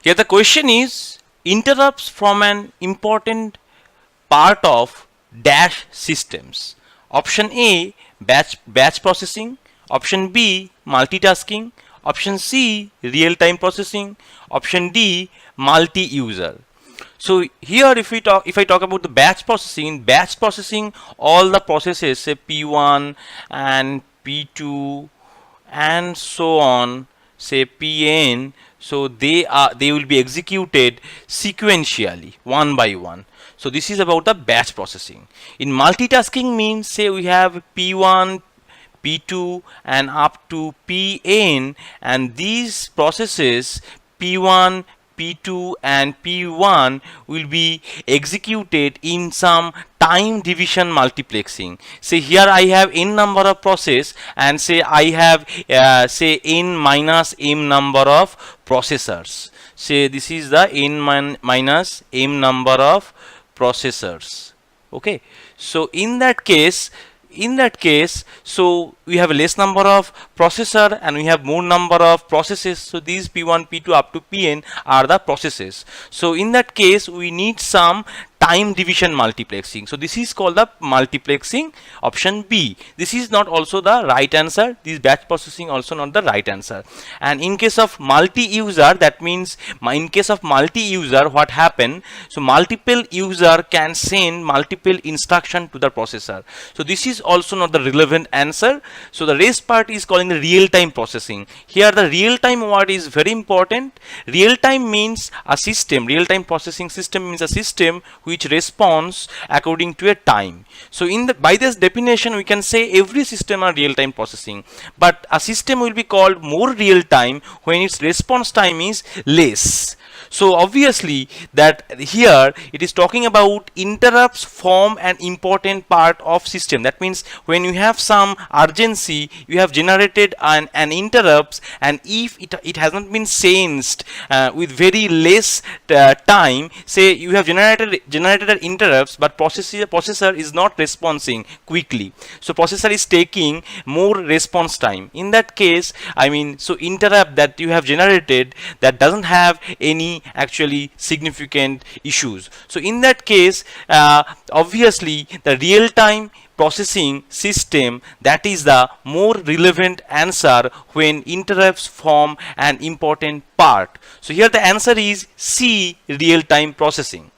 Here the question is interrupts from an important part of dash systems. Option A, batch processing. Option B, multitasking. Option C, real-time processing. Option D, multi-user. So here if I talk about the batch processing, in batch processing all the processes say P1 and P2 and so on, say Pn, so they will be executed sequentially one by one. So this is about the batch processing. In multitasking means say we have P1, P2 and up to Pn, and these processes P1, P2 and P1 will be executed in some time division multiplexing. Say here I have n number of process and say I have say n minus m number of processors. Say this is the n minus m number of processors. Okay, so in that case, so we have a less number of processor and we have more number of processes. So these P1, P2 up to Pn are the processes. So in that case we need some time division multiplexing. So this is called the multiplexing, option B. This is not also the right answer. This batch processing also not the right answer. And in case of multi-user, that means in case of multi-user what happen? So multiple user can send multiple instruction to the processor. So this is also not the relevant answer. So the rest part is calling the real-time processing. Here the real-time word is very important. Real-time means a system. Real-time processing system means a system which responds according to a time. So by this definition we can say every system are real-time processing, but a system will be called more real-time when its response time is less. So obviously that here it is talking about interrupts form an important part of system. That means when you have some urgency, you have generated an interrupts, and if it has not been sensed with very less time, say you have generated interrupts, but processor is not responding quickly. So processor is taking more response time. In that case, I mean, so interrupt that you have generated that doesn't have any actually significant issues. So in that case, obviously the real-time processing system, that is the more relevant answer when interrupts form an important part. So here the answer is C, real-time processing.